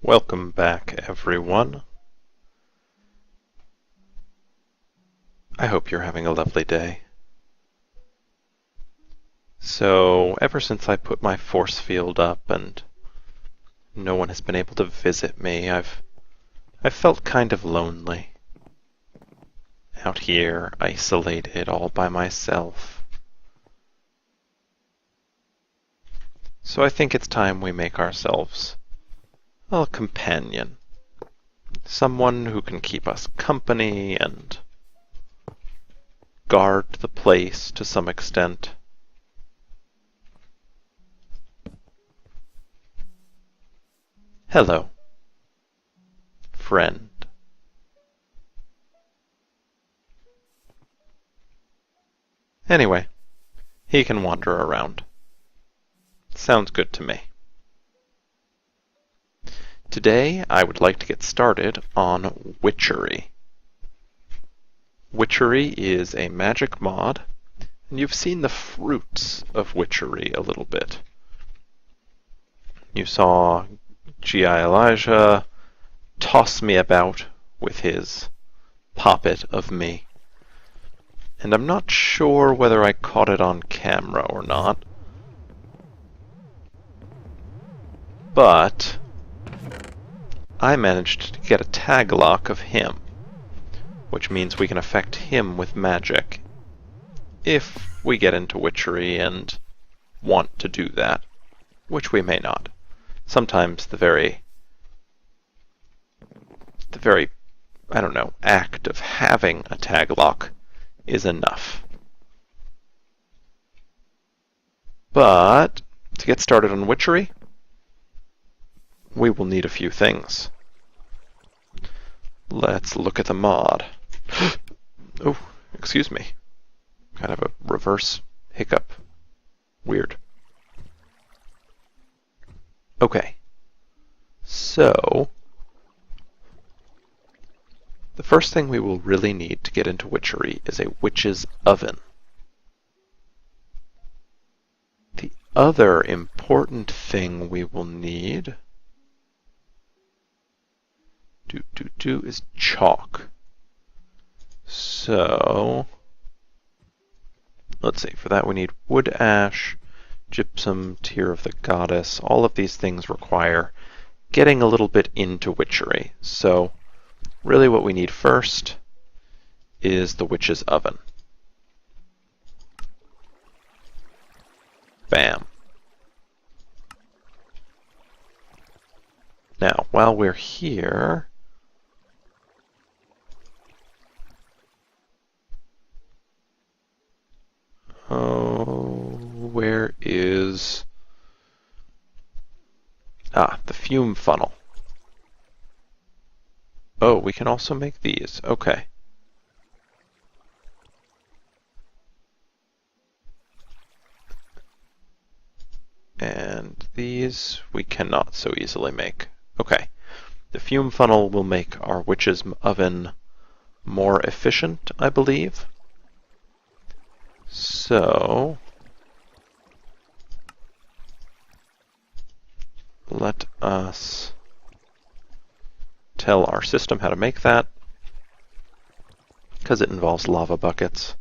Welcome back, everyone. I hope you're having a lovely day. So, ever since I put my force field up and no one has been able to visit me, I've felt kind of lonely. Out here, isolated, all by myself. So I think it's time we make ourselves a companion. Someone who can keep us company and guard the place to some extent. Hello, friend. Anyway, he can wander around. Sounds good to me. Today, I would like to get started on witchery. Witchery is a magic mod, and you've seen the fruits of witchery a little bit. You saw G.I. Elijah toss me about with his poppet of me, and I'm not sure whether I caught it on camera or not, but I managed to get a tag lock of him, which means we can affect him with magic if we get into witchery and want to do that, which we may not. Sometimes the very, I don't know, act of having a tag lock is enough. But to get started on witchery, we will need a few things. Let's look at the mod. Oh, excuse me. Kind of a reverse hiccup. Weird. Okay. So, the first thing we will really need to get into witchery is a witch's oven. The other important thing we will need is chalk. So, let's see, for that we need wood ash, gypsum, tear of the goddess. All of these things require getting a little bit into witchery. So, really what we need first is the witch's oven. Bam. Now, while we're here, where is... the fume funnel. Oh, we can also make these. Okay. And these we cannot so easily make. Okay. The fume funnel will make our witch's oven more efficient, I believe. So, let us tell our system how to make that, because it involves lava buckets.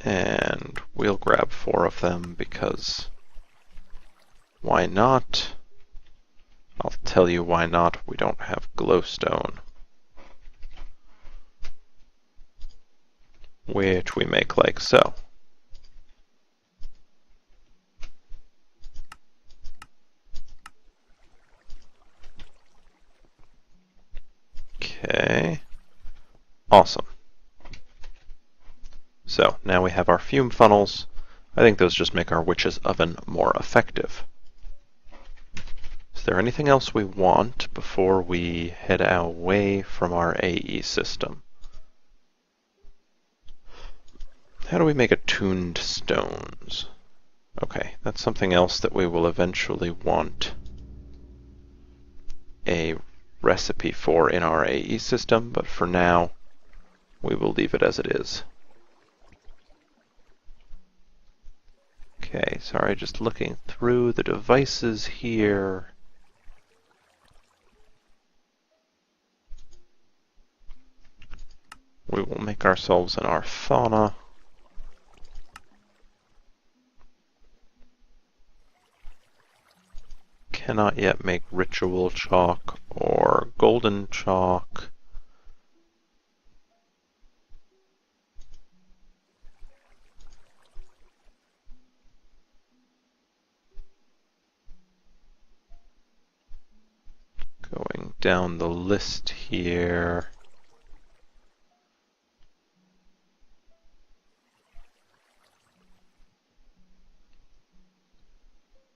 And we'll grab 4 of them because why not? I'll tell you why not. We don't have glowstone, which we make like so. Okay, awesome. So now we have our fume funnels. I think those just make our witch's oven more effective. Is there anything else we want before we head away from our AE system? How do we make attuned stones? Okay, that's something else that we will eventually want a recipe for in our AE system, but for now, we will leave it as it is. Okay, sorry, just looking through the devices here. We will make ourselves an Arthana. Cannot yet make ritual chalk or golden chalk. Going down the list here.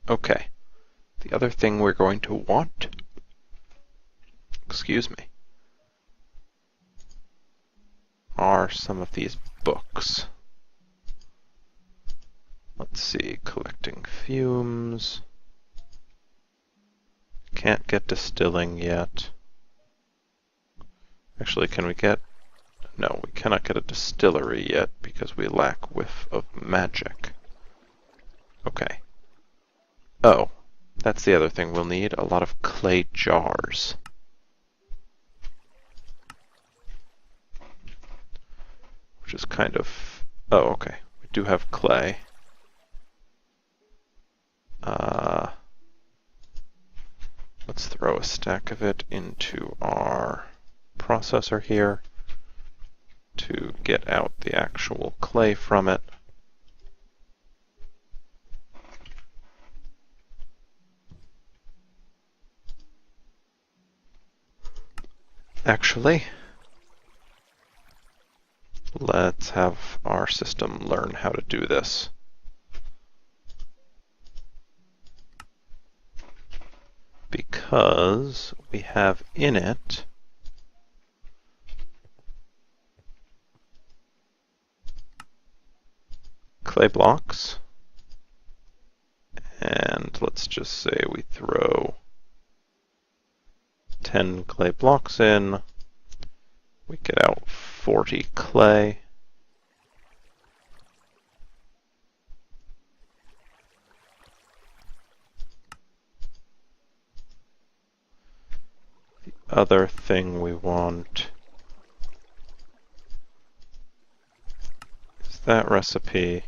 Okay. The other thing we're going to want, excuse me, are some of these books. Let's see, collecting fumes. Can't get distilling yet. Actually, can we get... No, we cannot get a distillery yet because we lack whiff of magic. Okay. Oh, that's the other thing we'll need, a lot of clay jars. Which is kind of... Oh, okay. We do have clay. Let's throw a stack of it into our processor here to get out the actual clay from it. Actually, let's have our system learn how to do this. Because we have in it clay blocks, and let's just say we throw 10 clay blocks in, we get out 40 clay. The other thing we want is that recipe,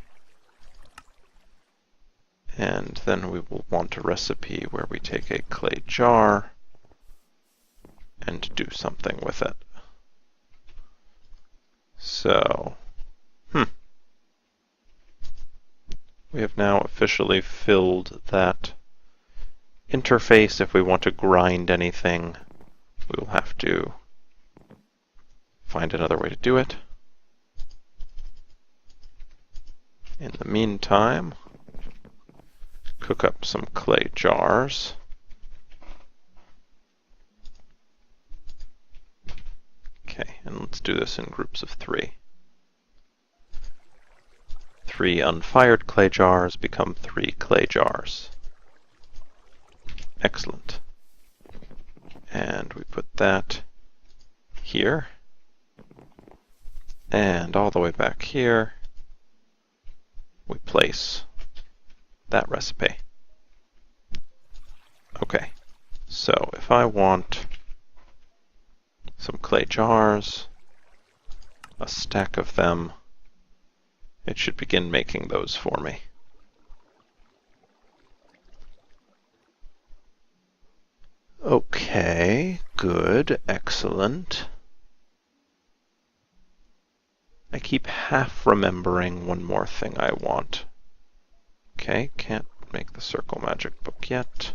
and then we will want a recipe where we take a clay jar and do something with it. So, we have now officially filled that interface. If we want to grind anything, we will have to find another way to do it. In the meantime, cook up some clay jars. Okay, and let's do this in groups of 3. 3 unfired clay jars become 3 clay jars. Excellent. And we put that here. And all the way back here, we place that recipe. Okay, so if I want some clay jars, a stack of them, it should begin making those for me. Okay, good, excellent. I keep half remembering one more thing I want. Okay, can't make the circle magic book yet.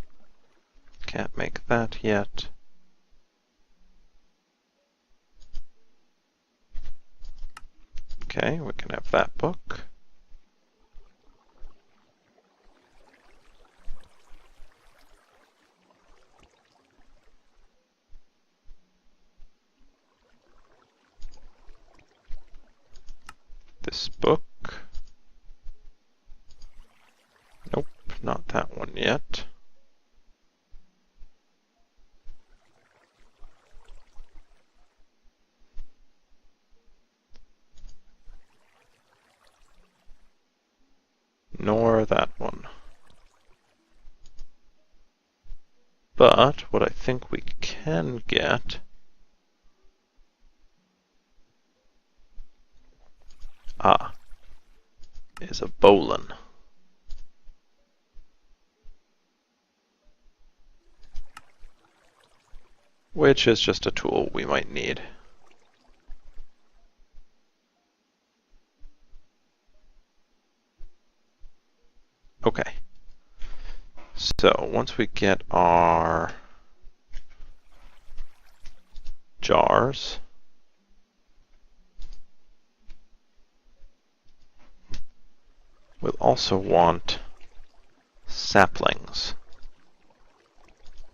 Can't make that yet. Okay, we can have that book. This book. Nope, not that one yet. Nor that But what I think we can get is a bowline. Which is just a tool we might need. Okay. So once we get our jars, we'll also want saplings.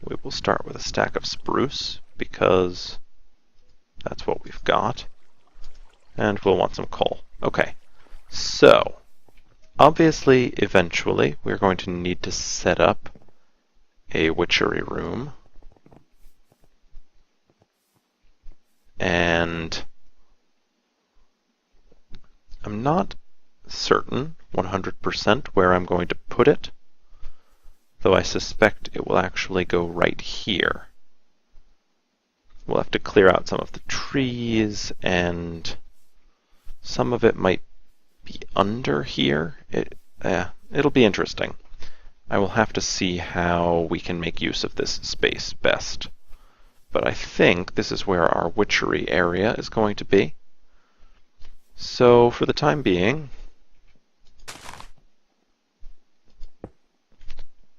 We will start with a stack of spruce because that's what we've got. And we'll want some coal. Okay, so obviously, eventually, we're going to need to set up a witchery room. And I'm not certain 100% where I'm going to put it, though I suspect it will actually go right here. We'll have to clear out some of the trees, and some of it might be under here. It'll be interesting. I will have to see how we can make use of this space best. But I think this is where our witchery area is going to be. So for the time being,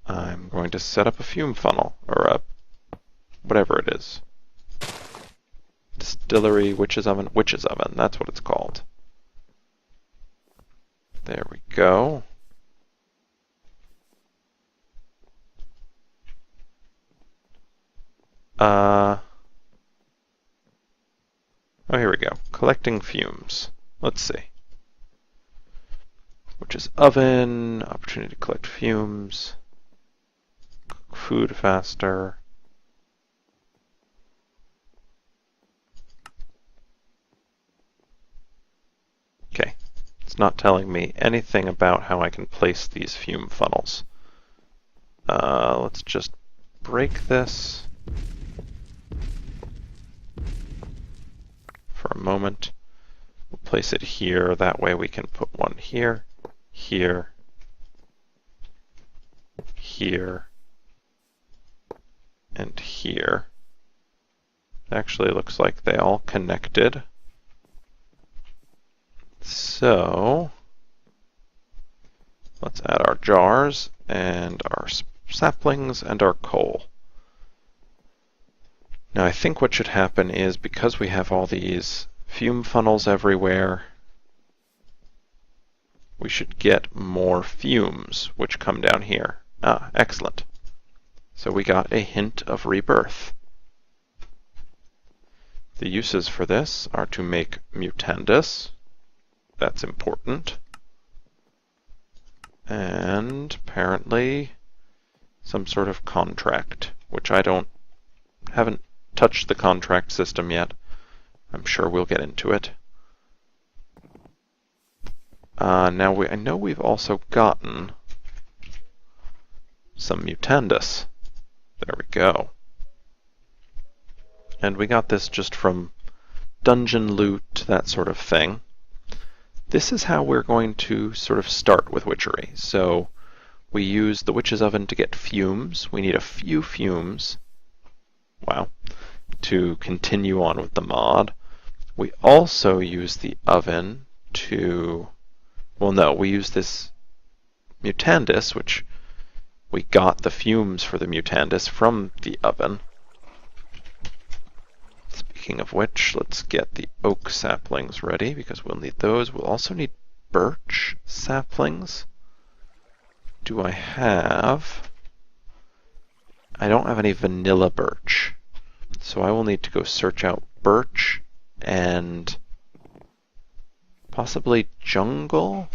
I'm going to set up a fume funnel, or a whatever it is. Distillery, witch's oven, that's what it's called. There we go. Oh, here we go. Collecting fumes. Let's see. Witch's oven, opportunity to collect fumes, cook food faster. Okay, it's not telling me anything about how I can place these fume funnels. Let's just break this for a moment. We'll place it here, that way we can put one here, here, here, and here. It actually looks like they all connected. So let's add our jars and our saplings and our coal. Now I think what should happen is, because we have all these fume funnels everywhere, we should get more fumes which come down here. Ah, excellent. So we got a hint of rebirth. The uses for this are to make mutandis. That's important. And apparently some sort of contract, which I haven't touched the contract system yet. I'm sure we'll get into it. Now I know we've also gotten some mutandis. There we go. And we got this just from dungeon loot, that sort of thing. This is how we're going to sort of start with witchery. So we use the witch's oven to get fumes. We need a few fumes. Wow. To continue on with the mod. We also use the oven to... Well, no, we use this mutandis, which we got the fumes for the mutandis from the oven. Speaking of which, let's get the oak saplings ready, because we'll need those. We'll also need birch saplings. Do I have... I don't have any vanilla birch. So I will need to go search out birch and possibly jungle?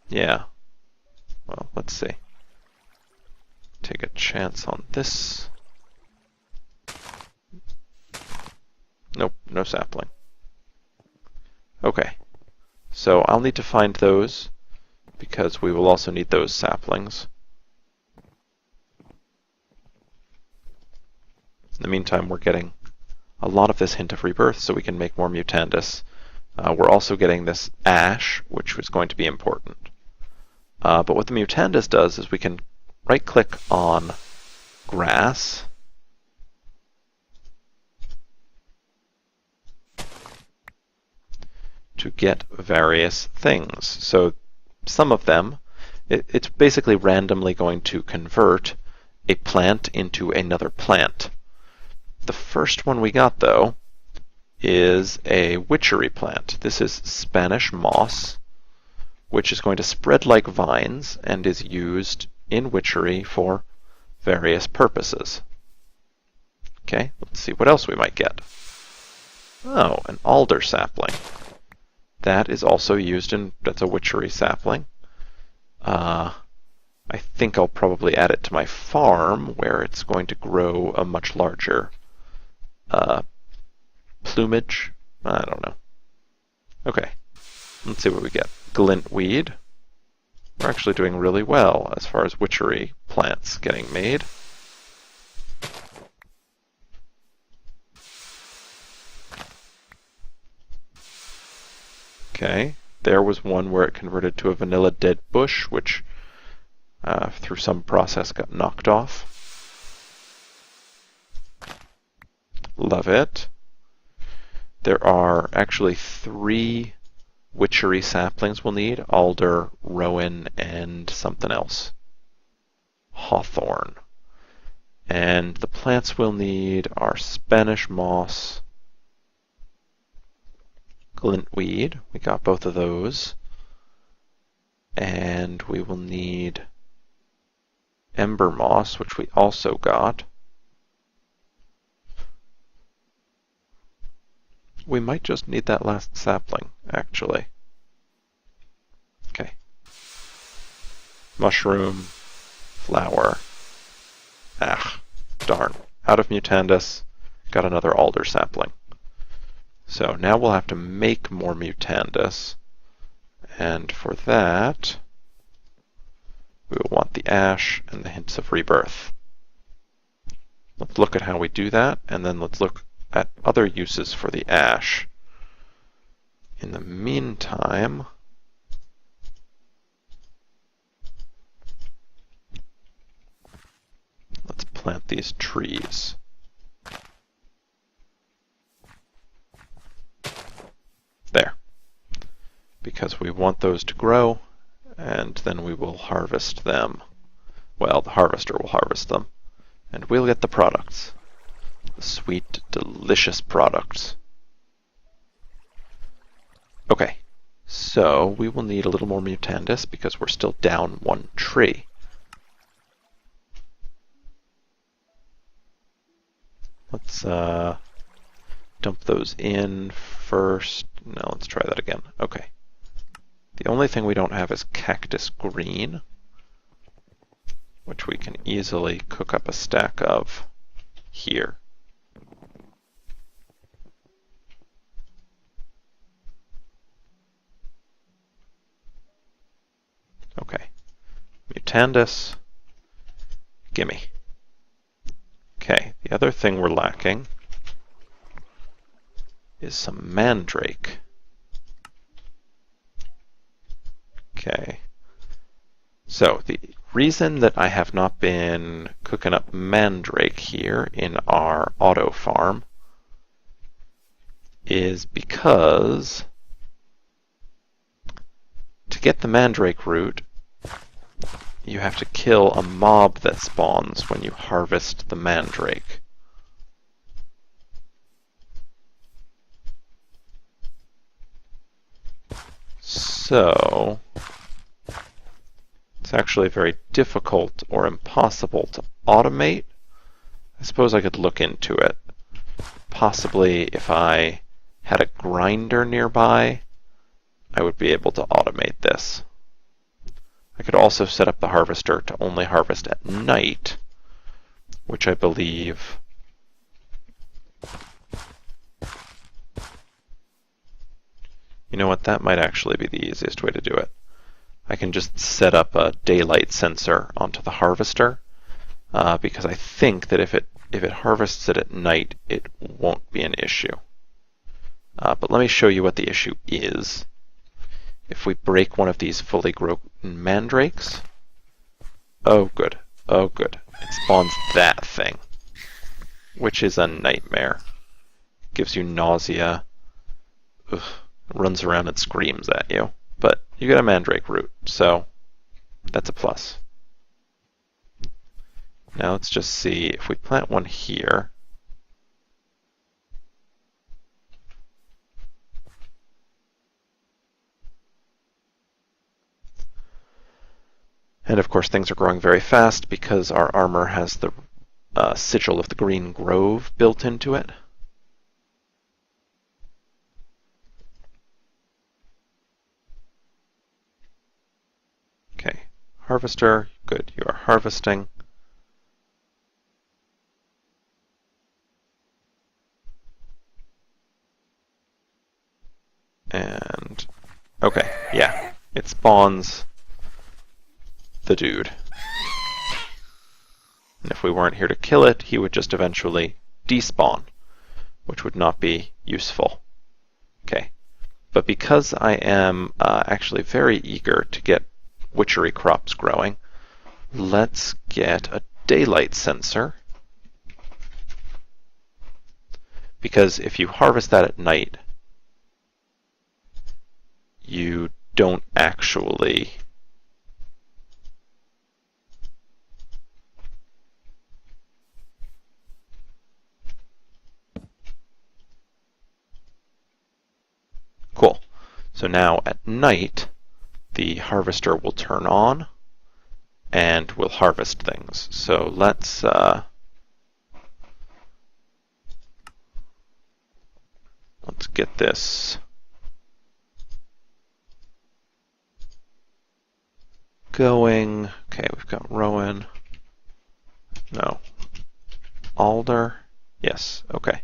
Yeah. Well, let's see. Take a chance on this. Nope, no sapling. Okay. So I'll need to find those, because we will also need those saplings. In the meantime, we're getting a lot of this hint of rebirth, so we can make more Mutandis. We're also getting this ash, which is going to be important. But what the Mutandis does is we can right-click on grass, to get various things. So some of them, it's basically randomly going to convert a plant into another plant. The first one we got, though, is a witchery plant. This is Spanish moss, which is going to spread like vines and is used in witchery for various purposes. Okay, let's see what else we might get. Oh, an alder sapling. That is also used that's a witchery sapling. I think I'll probably add it to my farm, where it's going to grow a much larger plumage. I don't know. Okay, let's see what we get. Glintweed. We're actually doing really well as far as witchery plants getting made. Okay, there was one where it converted to a vanilla dead bush, which through some process got knocked off. Love it. There are actually 3 witchery saplings we'll need: alder, rowan, and something else. Hawthorn. And the plants we'll need are Spanish moss, glintweed, we got both of those, and we will need ember moss, which we also got. We might just need that last sapling, actually. Okay. Mushroom, flower. Ah, darn. Out of Mutandis, got another alder sapling. So now we'll have to make more Mutandis, and for that, we will want the ash and the hints of rebirth. Let's look at how we do that, and then let's look at other uses for the ash. In the meantime, let's plant these trees. There. Because we want those to grow, and then we will harvest them. Well, the harvester will harvest them, and we'll get the products. The sweet, delicious products. Okay, so we will need a little more Mutandis because we're still down 1 tree. Let's dump those in first. No, let's try that again. Okay. The only thing we don't have is cactus green, which we can easily cook up a stack of here. Okay. Mutandis. Gimme. Okay, the other thing we're lacking is some mandrake. Okay. So the reason that I have not been cooking up mandrake here in our auto farm is because to get the mandrake root, you have to kill a mob that spawns when you harvest the mandrake. So it's actually very difficult or impossible to automate. I suppose I could look into it. Possibly if I had a grinder nearby, I would be able to automate this. I could also set up the harvester to only harvest at night, which I believe you know what, that might actually be the easiest way to do it. I can just set up a daylight sensor onto the harvester, because I think that if it if it harvests it at night, it won't be an issue. But let me show you what the issue is. If we break one of these fully grown mandrakes, oh good, oh good, it spawns that thing, which is a nightmare. Gives you nausea, ugh, runs around and screams at you. But you get a mandrake root, so that's a plus. Now let's just see if we plant one here. And of course things are growing very fast because our armor has the sigil of the Green Grove built into it. Okay, harvester, good, you are harvesting. And, okay, yeah, it spawns the dude. And if we weren't here to kill it, he would just eventually despawn, which would not be useful. Okay, but because I am actually very eager to get witchery crops growing, let's get a daylight sensor. Because if you harvest that at night, you don't actually cool. So now at night, the harvester will turn on and will harvest things. So let's get this going. Okay, we've got Rowan. No. Alder. Yes, okay.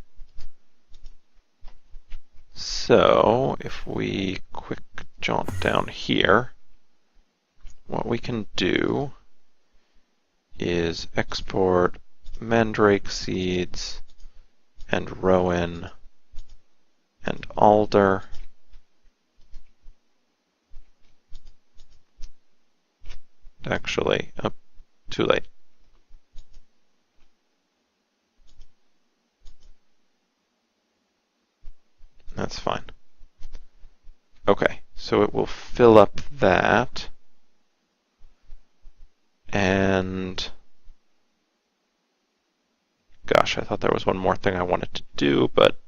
So if we quick jaunt down here, what we can do is export mandrake seeds and rowan and alder. Actually, too late. That's fine. Okay, so it will fill up that. And gosh, I thought there was one more thing I wanted to do, but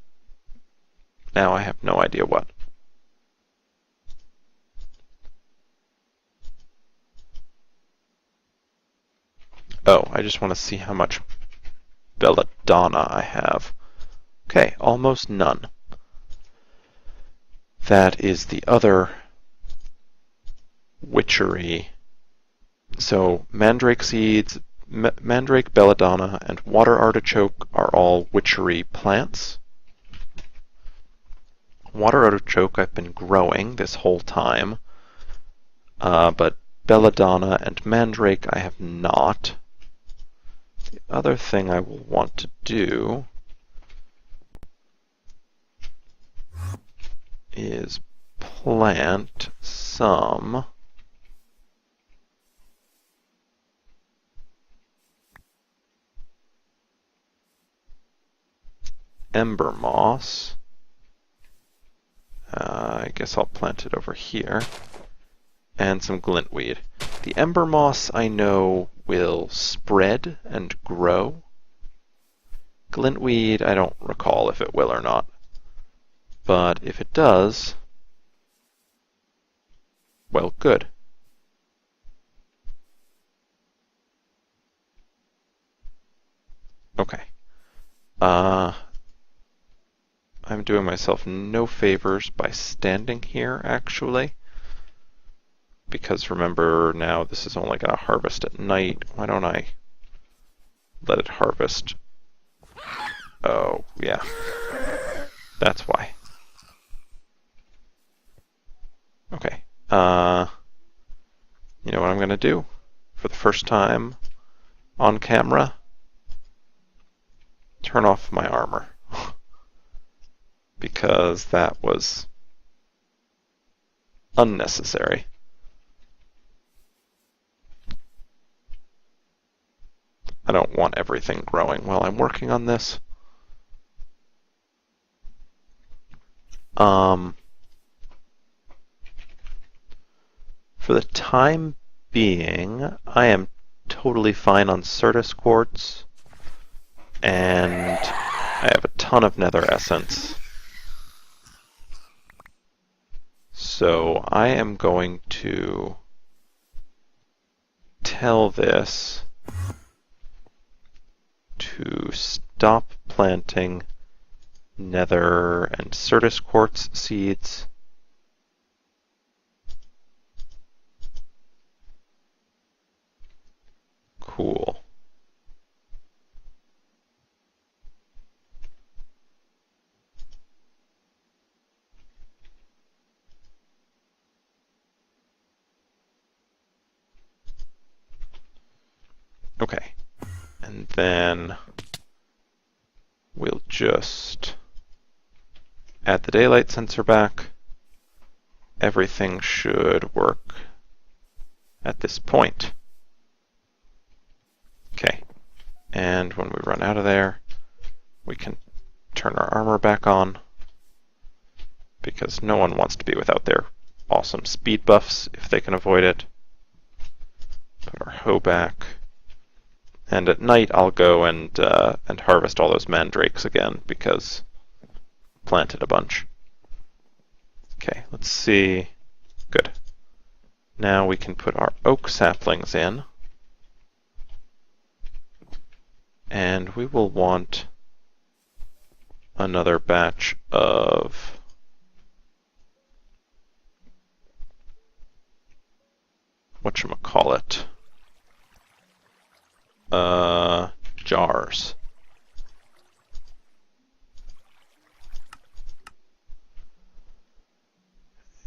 now I have no idea what. Oh, I just want to see how much belladonna I have. Okay, almost none. That is the other witchery. So mandrake seeds, mandrake, belladonna, and water artichoke are all witchery plants. Water artichoke I've been growing this whole time, but belladonna and mandrake I have not. The other thing I will want to do is plant some ember moss. I guess I'll plant it over here. And some glintweed. The ember moss I know will spread and grow. Glintweed, I don't recall if it will or not. But if it does, well, good. Okay. I'm doing myself no favors by standing here, actually. Because remember now, this is only going to harvest at night. Why don't I let it harvest? Oh, yeah. That's why. Okay. You know what I'm going to do? For the first time on camera, turn off my armor. Because that was unnecessary. I don't want everything growing while I'm working on this. For the time being, I am totally fine on Certus quartz, and I have a ton of nether essence. So I am going to tell this to stop planting nether and Certus quartz seeds. Cool. Okay. And then we'll just add the daylight sensor back. Everything should work at this point. Okay. And when we run out of there, we can turn our armor back on, because no one wants to be without their awesome speed buffs if they can avoid it. Put our hoe back. And at night I'll go and harvest all those mandrakes again, because I planted a bunch. Okay, let's see. Good. Now we can put our oak saplings in. And we will want another batch of whatchamacallit? Jars.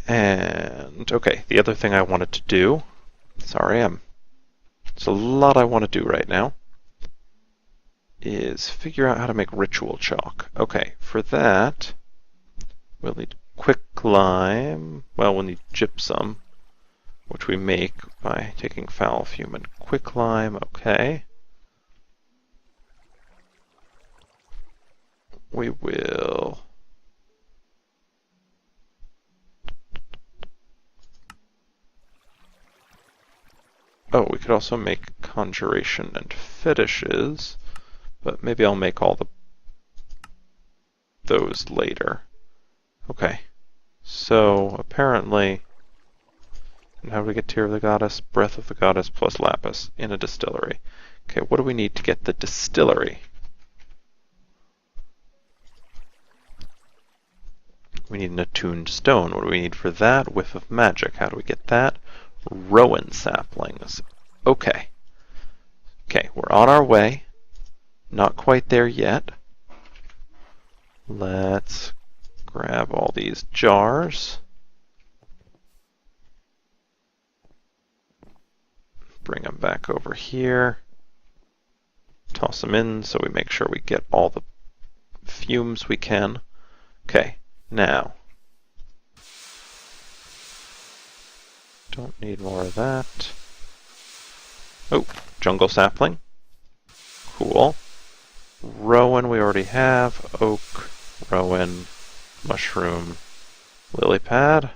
And, okay, the other thing I wanted to do, sorry, it's a lot I want to do right now, is figure out how to make ritual chalk. Okay, for that, we'll need quicklime, well, we'll need gypsum, which we make by taking foul fume and quicklime, okay. We will oh, we could also make conjuration and fetishes, but maybe I'll make all those later. Okay, so apparently, and how do we get Tear of the Goddess? Breath of the Goddess plus Lapis in a distillery. Okay, what do we need to get the distillery? We need an attuned stone. What do we need for that? Whiff of magic. How do we get that? Rowan saplings. Okay. Okay, we're on our way. Not quite there yet. Let's grab all these jars. Bring them back over here. Toss them in so we make sure we get all the fumes we can. Okay, now. Don't need more of that. Oh, jungle sapling. Cool. Rowan we already have. Oak, rowan, mushroom, lily pad.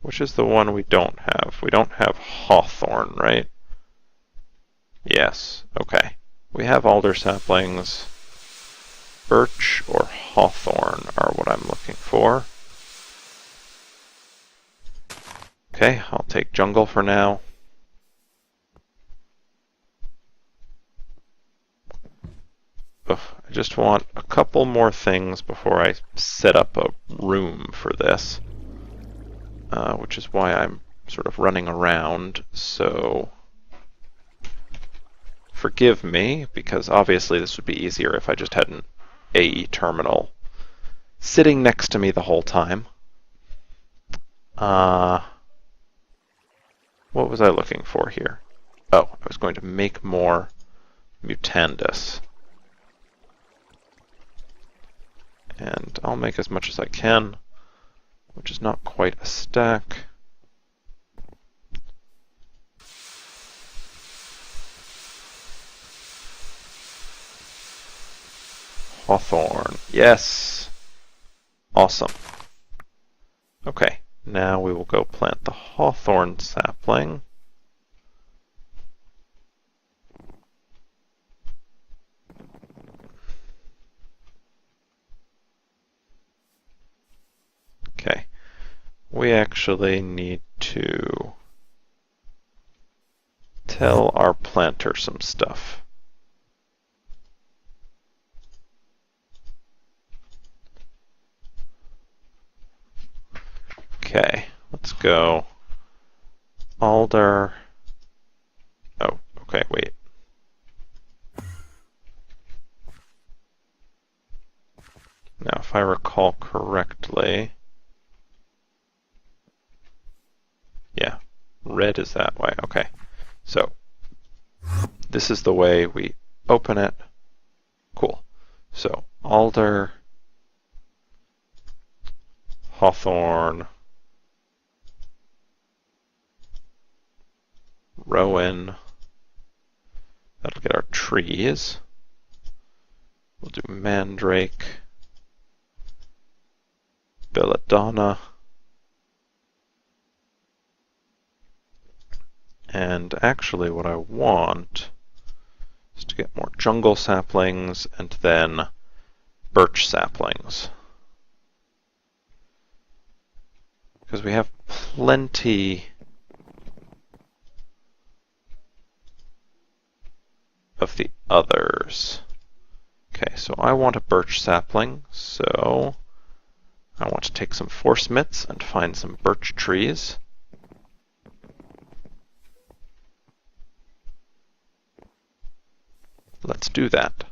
Which is the one we don't have? We don't have hawthorn, right? Yes, okay. We have alder saplings. Birch or hawthorn are what I'm looking for. Okay, I'll take jungle for now. Ugh, I just want a couple more things before I set up a room for this. Which is why I'm sort of running around, so forgive me, because obviously this would be easier if I just had an AE terminal sitting next to me the whole time. What was I looking for here? Oh, I was going to make more Mutandis. And I'll make as much as I can, which is not quite a stack. Hawthorn. Yes! Awesome. Okay, now we will go plant the hawthorn sapling. Okay, we actually need to tell our planter some stuff. Okay, let's go alder. Oh, okay, wait. Now, if I recall correctly, yeah, red is that way. Okay, so this is the way we open it. Cool. So alder, hawthorn, rowan. That'll get our trees. We'll do mandrake, belladonna, and actually what I want is to get more jungle saplings and then birch saplings. Because we have plenty of the others. Okay, so I want a birch sapling, so I want to take some force mitts and find some birch trees. Let's do that.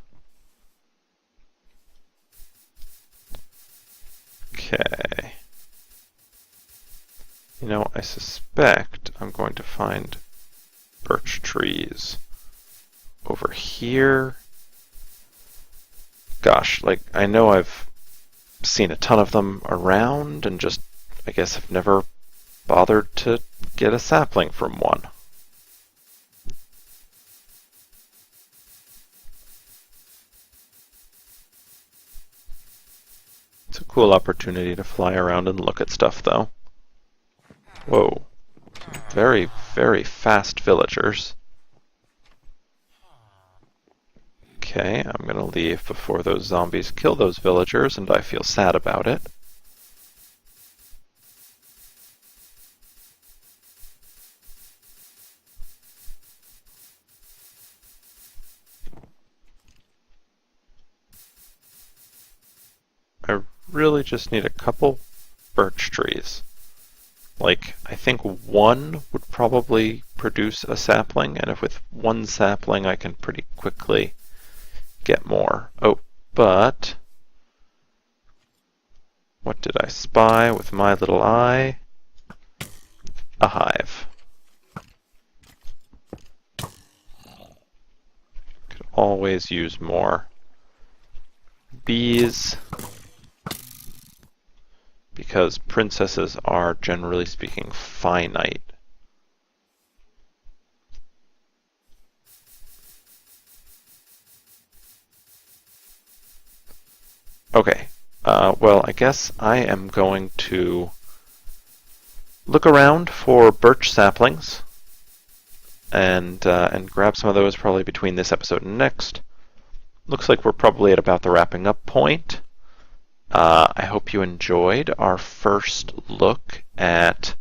Okay. You know, I suspect I'm going to find birch trees over here. Gosh, like, I know I've seen a ton of them around and just, I guess, have never bothered to get a sapling from one. It's a cool opportunity to fly around and look at stuff, though. Whoa. Some very, very fast villagers. Okay, I'm gonna leave before those zombies kill those villagers, and I feel sad about it. I really just need a couple birch trees. Like, I think one would probably produce a sapling, and if with one sapling I can pretty quickly get more. Oh, but what did I spy with my little eye? A hive. Could always use more bees, because princesses are, generally speaking, finite. Okay, well, I guess I am going to look around for birch saplings and grab some of those probably between this episode and next. Looks like we're probably at about the wrapping up point. I hope you enjoyed our first look at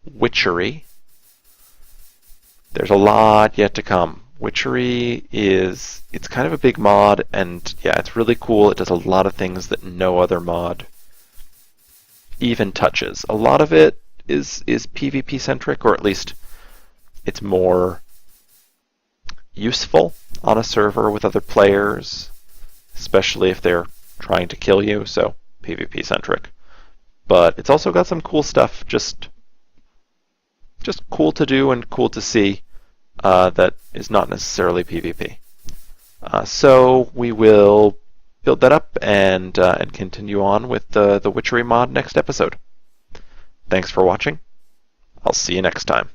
Witchery. There's a lot yet to come. Witchery it's kind of a big mod, and yeah, it's really cool. It does a lot of things that no other mod even touches. A lot of it is PvP centric, or at least it's more useful on a server with other players, especially if they're trying to kill you. So PvP centric. But it's also got some cool stuff, just cool to do and cool to see, that is not necessarily PvP. So we will build that up and continue on with the Witchery mod next episode. Thanks for watching. I'll see you next time.